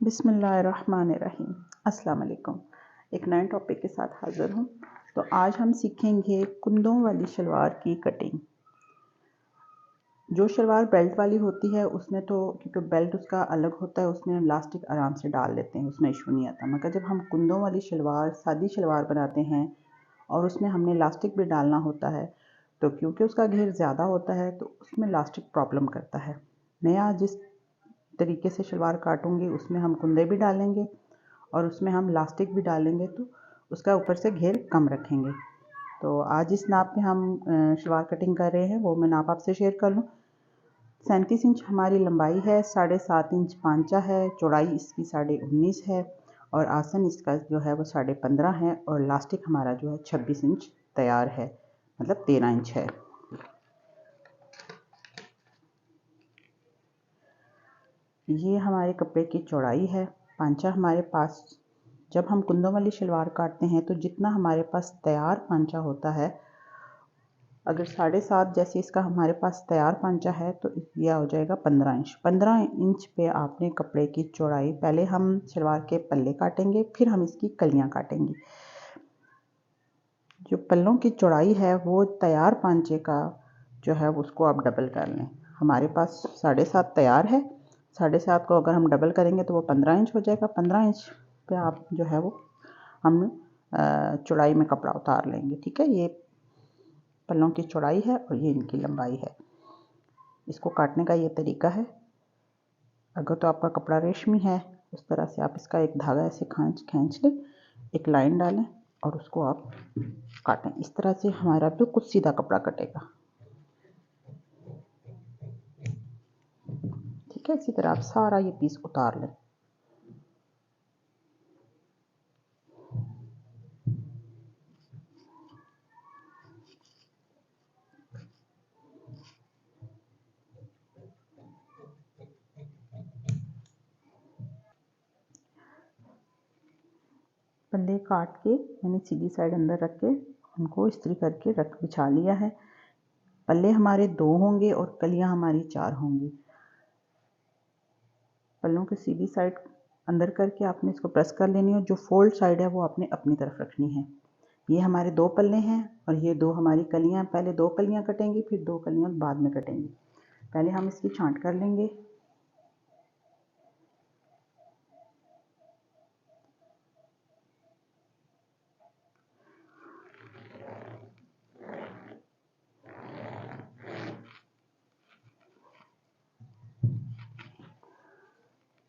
बिस्मिल्लाहिर्रहमानिर्रहीम। अस्सलाम वालेकुम। एक नए टॉपिक के साथ हाज़िर हूँ। तो आज हम सीखेंगे कुंदों वाली शलवार की कटिंग। जो शलवार बेल्ट वाली होती है उसमें तो क्योंकि बेल्ट उसका अलग होता है, उसमें हम इलास्टिक आराम से डाल लेते हैं, उसमें इशू नहीं आता। मगर जब हम कुंदों वाली शलवार, सादी शलवार बनाते हैं और उसमें हमने इलास्टिक भी डालना होता है, तो क्योंकि उसका घेर ज़्यादा होता है तो उसमें इलास्टिक प्रॉब्लम करता है। मैं आज जिस तरीके से शलवार काटूंगी उसमें हम कुंदे भी डालेंगे और उसमें हम इलास्टिक भी डालेंगे, तो उसका ऊपर से घेर कम रखेंगे। तो आज इस नाप पे हम शलवार कटिंग कर रहे हैं, वो मैं नाप आपसे शेयर कर लूँ। 37 इंच हमारी लंबाई है, 7.5 इंच पांचा है, चौड़ाई इसकी 19.5 है और आसन इसका जो है वो 15.5 है और इलास्टिक हमारा जो है 26 इंच तैयार है, मतलब 13 इंच है। ये हमारे कपड़े की चौड़ाई है। पांचा हमारे पास, जब हम कुंदों वाली शलवार काटते हैं तो जितना हमारे पास तैयार पांचा होता है, अगर 7.5 जैसे इसका हमारे पास तैयार पांचा है तो यह हो जाएगा 15 इंच। 15 इंच पे आपने कपड़े की चौड़ाई, पहले हम शलवार के पल्ले काटेंगे, फिर हम इसकी कलियां काटेंगे। जो पल्लों की चौड़ाई है वो तैयार पांचे का जो है उसको आप डबल कर लें। हमारे पास 7.5 तैयार है, 7.5 को अगर हम डबल करेंगे तो वो 15 इंच हो जाएगा। 15 इंच पे आप जो है वो हम चौड़ाई में कपड़ा उतार लेंगे। ठीक है, ये पल्लों की चौड़ाई है और ये इनकी लंबाई है। इसको काटने का ये तरीका है। अगर तो आपका कपड़ा रेशमी है, उस तरह से आप इसका एक धागा ऐसे खींच लें, एक लाइन डालें और उसको आप काटें। इस तरह से हमारा बिल्कुल सीधा कपड़ा कटेगा। ठीक है, इसी तरह आप सारा ये पीस उतार लें। पल्ले काट के मैंने सीधी साइड अंदर रख के उनको इस्त्री करके बिछा लिया है। पल्ले हमारे 2 होंगे और कलियां हमारी 4 होंगी। पल्लों की सीधी साइड अंदर करके आपने इसको प्रेस कर लेनी है और जो फोल्ड साइड है वो आपने अपनी तरफ रखनी है। ये हमारे 2 पल्ले हैं और ये 2 हमारी कलियां। पहले 2 कलियां कटेंगी, फिर 2 कलियां बाद में कटेंगी। पहले हम इसकी छांट कर लेंगे।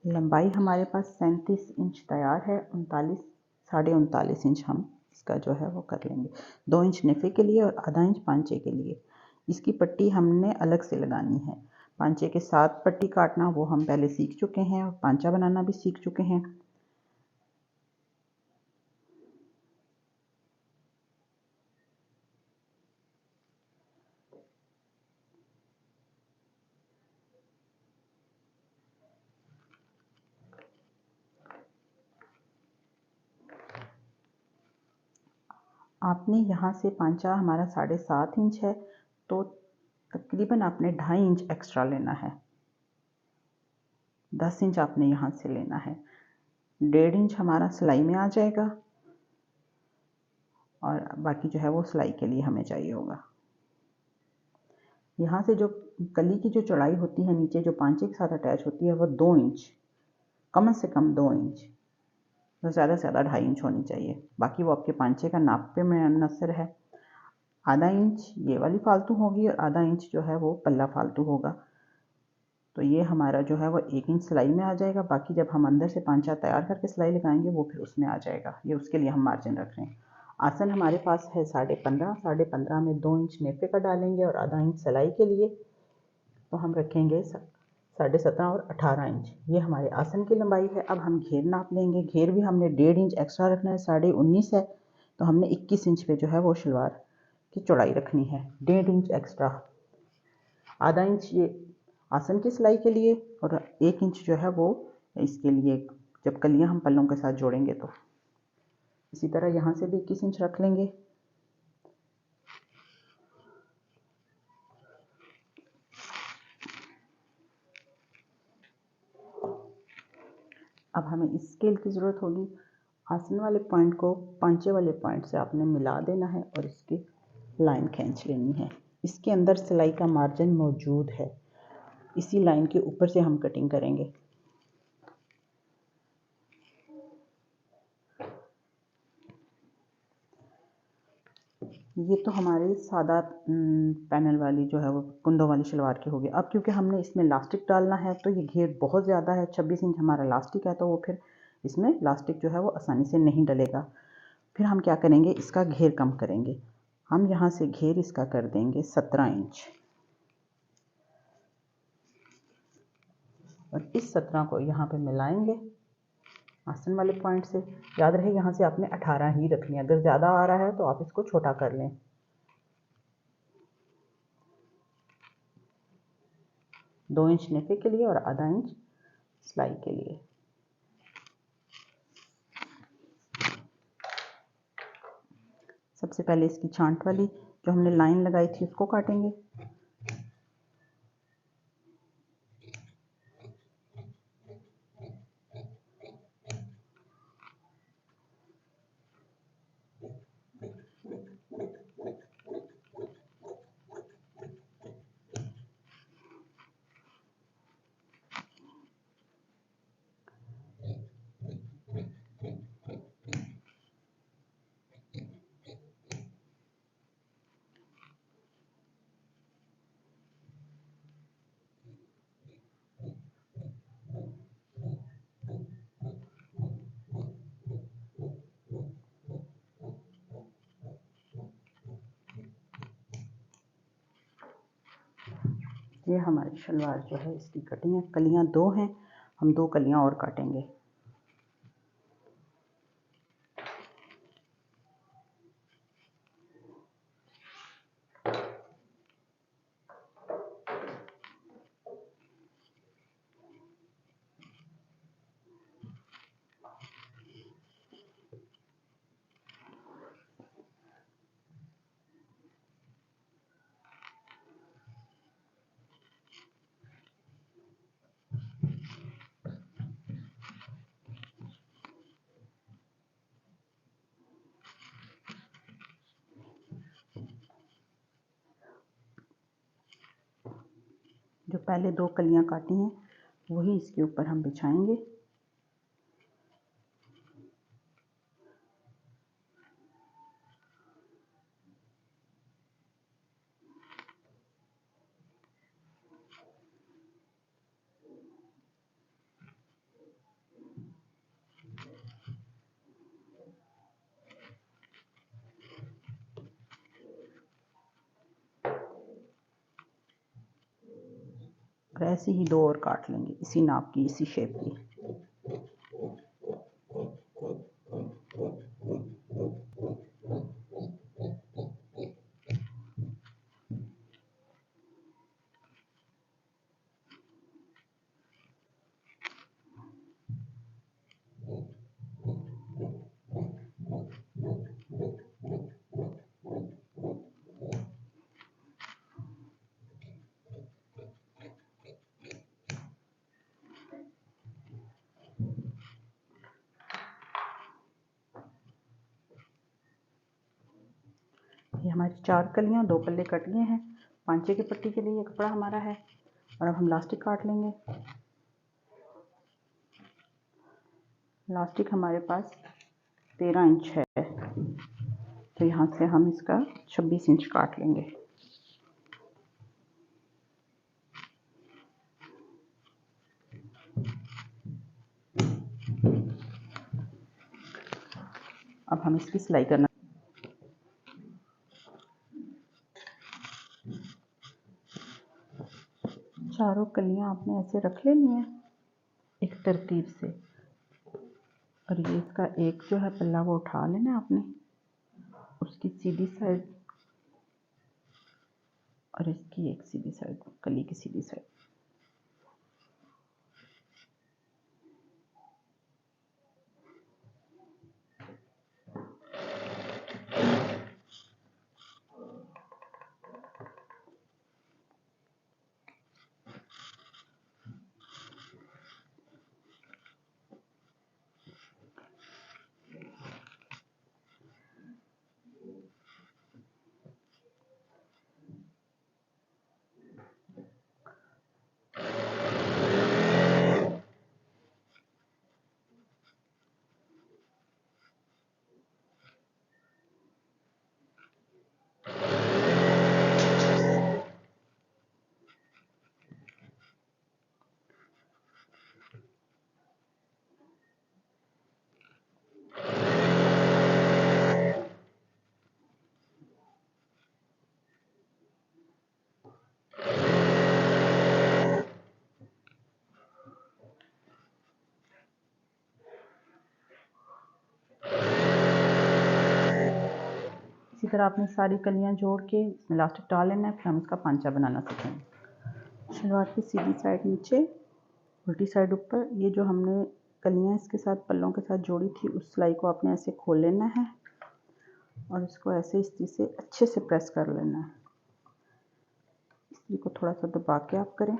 लंबाई हमारे पास 37 इंच तैयार है, 39 इंच हम इसका जो है वो कर लेंगे। 2 इंच नेफे के लिए और आधा इंच पांचे के लिए। इसकी पट्टी हमने अलग से लगानी है। पांचे के साथ पट्टी काटना वो हम पहले सीख चुके हैं और पांचा बनाना भी सीख चुके हैं। आपने यहाँ से पांचा हमारा 7.5 इंच है, तो तकरीबन आपने 2.5 इंच एक्स्ट्रा लेना है। 10 इंच आपने यहाँ से लेना है। 1.5 इंच हमारा सिलाई में आ जाएगा और बाकी जो है वो सिलाई के लिए हमें चाहिए होगा। यहाँ से जो कली की जो चौड़ाई होती है नीचे जो पांचे के साथ अटैच होती है वो 2 इंच, कम से कम 2 इंच, तो ज़्यादा से ज़्यादा 2.5 इंच होनी चाहिए। बाकी वो आपके पांचे का नाप पे मुनहसर है। आधा इंच ये वाली फालतू होगी और आधा इंच जो है वो पल्ला फालतू होगा। तो ये हमारा जो है वो 1 इंच सिलाई में आ जाएगा। बाकी जब हम अंदर से पांचा तैयार करके सिलाई लगाएंगे वो फिर उसमें आ जाएगा। ये उसके लिए हम मार्जिन रख रहे हैं। आसन हमारे पास है 15.5, 15.5 में 2 इंच नेफे का डालेंगे और आधा इंच सिलाई के लिए, तो हम रखेंगे 17.5 और 18 इंच। ये हमारे आसन की लंबाई है। अब हम घेर नाप लेंगे। घेर भी हमने 1.5 इंच एक्स्ट्रा रखना है, 19.5 है तो हमने 21 इंच पे जो है वो शलवार की चौड़ाई रखनी है, 1.5 इंच एक्स्ट्रा। आधा इंच ये आसन की सिलाई के लिए और 1 इंच जो है वो इसके लिए जब कलियां हम पल्लों के साथ जोड़ेंगे तो। इसी तरह यहाँ से भी 21 इंच रख लेंगे। अब हमें इस स्केल की ज़रूरत होगी। आसन वाले पॉइंट को पांचे वाले पॉइंट से आपने मिला देना है और इसकी लाइन खींच लेनी है। इसके अंदर सिलाई का मार्जिन मौजूद है, इसी लाइन के ऊपर से हम कटिंग करेंगे। ये तो हमारी सादा पैनल वाली जो है वो कुंदों वाली शलवार की होगी। अब क्योंकि हमने इसमें लास्टिक डालना है तो ये घेर बहुत ज़्यादा है, 26 इंच हमारा लास्टिक है, तो वो फिर इसमें लास्टिक जो है वो आसानी से नहीं डलेगा। फिर हम क्या करेंगे, इसका घेर कम करेंगे। हम यहाँ से घेर इसका कर देंगे 17 इंच और इस 17 को यहाँ पे मिलाएंगे आसन वाले पॉइंट से। याद रहे यहाँ से आपने 18 ही रखनी है, अगर ज़्यादा आ रहा है तो आप इसको छोटा कर लें। 2 इंच नेफे के लिए और आधा इंच सिलाई के लिए। सबसे पहले इसकी छांट वाली जो हमने लाइन लगाई थी उसको काटेंगे। ये हमारी शलवार जो है इसकी कटिंग है। कलियां 2 हैं, हम 2 कलियां और काटेंगे। जो पहले 2 कलियां काटी हैं वही इसके ऊपर हम बिछाएंगे। और ऐसे ही 2 और काट लेंगे इसी नाप की, इसी शेप की। ये हमारी 4 कलियां, 2 पल्ले कट गए हैं। पांचे की पट्टी के लिए ये कपड़ा हमारा है। और अब हम लास्टिक काट लेंगे। लास्टिक हमारे पास 13 इंच है, तो यहाँ से हम इसका 26 इंच काट लेंगे। अब हम इसकी सिलाई करना। चारों कलियां आपने ऐसे रख लेनी है एक तरतीब से, और ये इसका एक जो है पल्ला वो उठा लेना आपने, उसकी सीधी साइड और इसकी एक सीधी साइड, कली की सीधी साइड। तरह आपने सारी कलियां जोड़ के इसमें इलास्टिक डाल लेना है, फिर हम इसका पांचा बनाना सीखेंगे। शलवार की सीधी साइड नीचे, उल्टी साइड ऊपर। ये जो हमने कलियां इसके साथ पल्लों के साथ जोड़ी थी उस सिलाई को आपने ऐसे खोल लेना है और इसको ऐसे इस्त्री से अच्छे से प्रेस कर लेना है। इस्त्री को थोड़ा सा दबा के आप करें।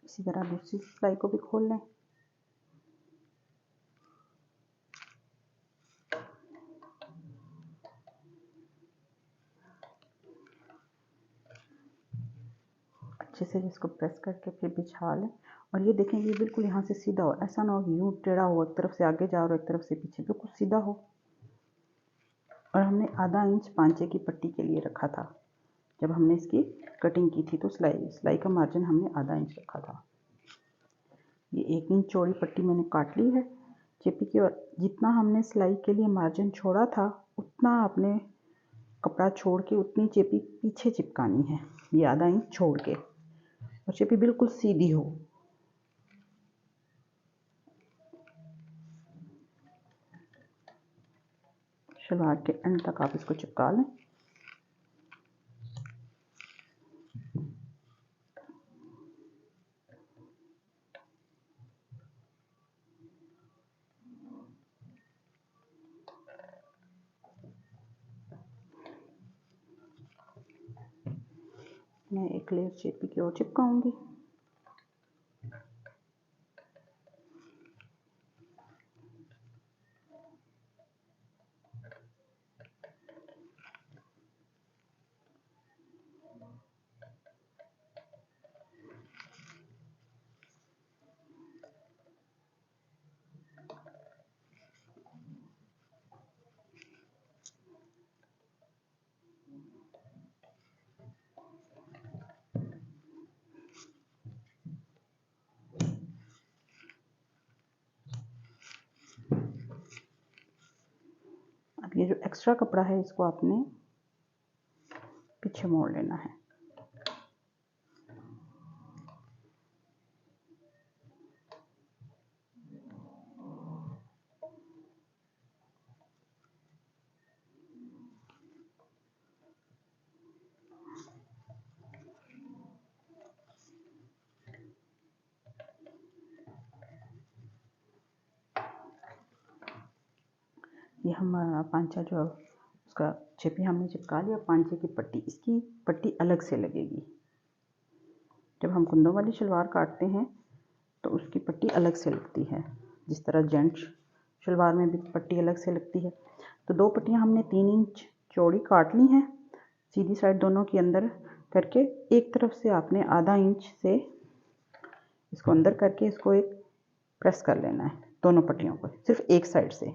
इसी तरह दूसरी सिलाई को भी खोल लें। अच्छे से इसको प्रेस करके फिर बिछा लें। और ये देखें ये बिल्कुल यहाँ से सीधा हो, ऐसा ना हो कि यूँ टेढ़ा हो, एक तरफ से आगे जा रहा हो एक तरफ से पीछे, बिल्कुल सीधा हो। और हमने आधा इंच पांचे की पट्टी के लिए रखा था। जब हमने इसकी कटिंग की थी तो सिलाई का मार्जिन हमने आधा इंच रखा था। ये 1 इंच चौड़ी पट्टी मैंने काट ली है चेपी की, और जितना हमने सिलाई के लिए मार्जिन छोड़ा था उतना आपने कपड़ा छोड़ के उतनी चेपी पीछे चिपकानी है, ये आधा इंच छोड़ के, और चेपी बिल्कुल सीधी हो। शलवार के एंड तक आप इसको चिपका लें। मैं एक लेयर चेपी की ओर चिपकाऊंगी। अब ये जो एक्स्ट्रा कपड़ा है इसको आपने पीछे मोड़ लेना है। ये हमारा पांचा जो उसका चेपी हमने चिपका लिया, पांचे की पट्टी, इसकी पट्टी अलग से लगेगी। जब हम कुंदों वाली शलवार काटते हैं तो उसकी पट्टी अलग से लगती है, जिस तरह जेंट्स शलवार में भी पट्टी अलग से लगती है। तो 2 पट्टियाँ हमने 3 इंच चौड़ी काट ली हैं, सीधी साइड दोनों की अंदर करके। एक तरफ से आपने आधा इंच से इसको अंदर करके इसको एक प्रेस कर लेना है, दोनों पट्टियों को सिर्फ एक साइड से।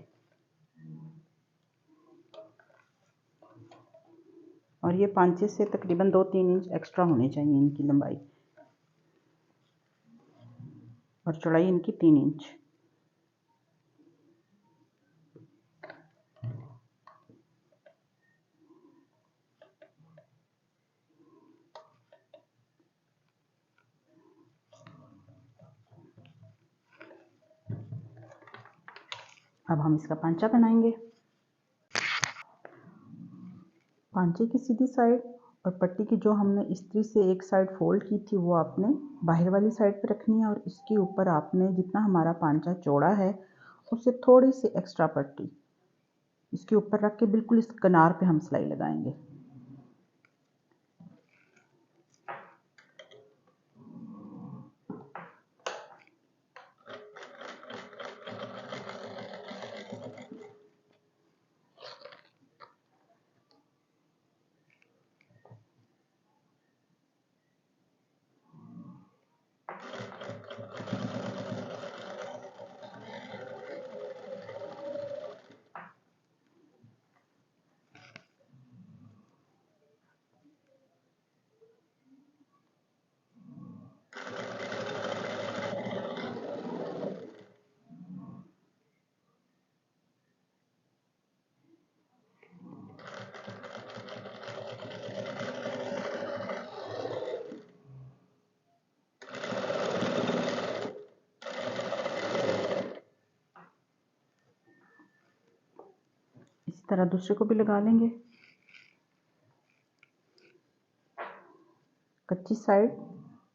और ये पांचे से तकरीबन 2-3 इंच एक्स्ट्रा होनी चाहिए इनकी लंबाई, और चौड़ाई इनकी 3 इंच। अब हम इसका पांचा बनाएंगे। पांचे की सीधी साइड और पट्टी की जो हमने इस्त्री से एक साइड फोल्ड की थी वो आपने बाहर वाली साइड पे रखनी है, और इसके ऊपर आपने जितना हमारा पांचा चौड़ा है उससे थोड़ी सी एक्स्ट्रा पट्टी इसके ऊपर रख के बिल्कुल इस किनार पे हम सिलाई लगाएंगे। तरह दूसरे को भी लगा लेंगे। कच्ची साइड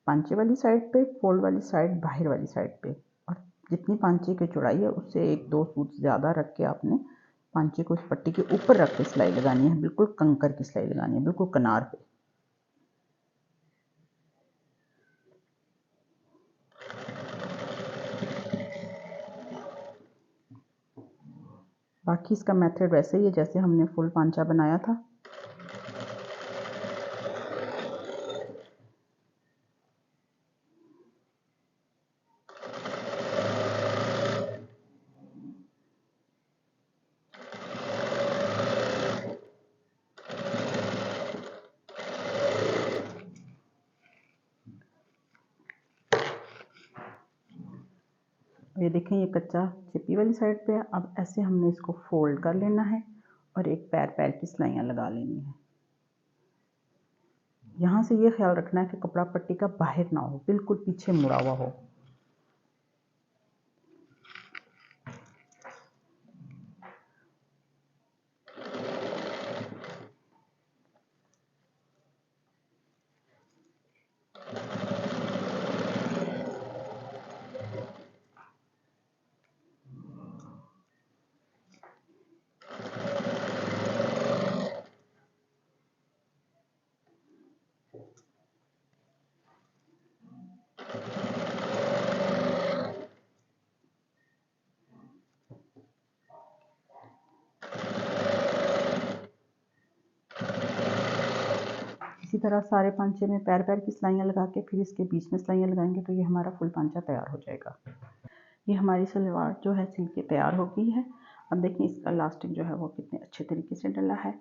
पांचे वाली साइड पे, फोल्ड वाली साइड बाहर वाली साइड पे, और जितनी पांचे की चौड़ाई है उससे 1-2 सूत ज़्यादा रख के आपने पांचे को इस पट्टी के ऊपर रख के सिलाई लगानी है। बिल्कुल कंकर की सिलाई लगानी है, बिल्कुल किनार पे। बाकी इसका मेथड वैसे ही है जैसे हमने फुल पांचा बनाया था। ये देखें, ये कच्चा चिप्पी वाली साइड पे है। अब ऐसे हमने इसको फोल्ड कर लेना है और एक पैर पैर की सिलाइयाँ लगा लेनी है। यहाँ से ये ख्याल रखना है कि कपड़ा पट्टी का बाहर ना हो, बिल्कुल पीछे मुड़ा हुआ हो। इसी तरह सारे पांचे में पैर पैर की सिलाइयाँ लगा के फिर इसके बीच में सिलाइयाँ लगाएंगे तो ये हमारा फुल पांचा तैयार हो जाएगा। ये हमारी सलवार जो है सिल के तैयार हो गई है। अब देखिए इसका इलास्टिक जो है वो कितने अच्छे तरीके से डला है।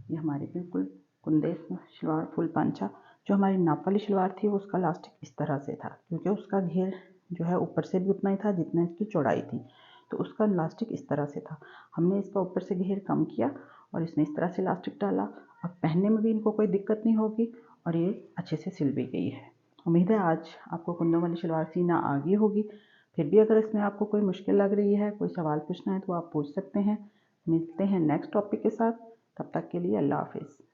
ये हमारी बिल्कुल कुंदे शलवार फुल पांचा। जो हमारी नाप वाली शलवार थी वो उसका इलास्टिक इस तरह से था, क्योंकि उसका घेर जो है ऊपर से भी उतना ही था जितना इसकी चौड़ाई थी, तो उसका इलास्टिक इस तरह से था। हमने इसका ऊपर से घेर कम किया और इसने इस तरह से इलास्टिक डाला। अब पहनने में भी इनको कोई दिक्कत नहीं होगी और ये अच्छे से सिल भी गई है। उम्मीद है आज आपको कुंदों वाली शलवार सीना आ गई होगी। फिर भी अगर इसमें आपको कोई मुश्किल लग रही है, कोई सवाल पूछना है तो आप पूछ सकते हैं। मिलते हैं नेक्स्ट टॉपिक के साथ, तब तक के लिए अल्लाह हाफिज़।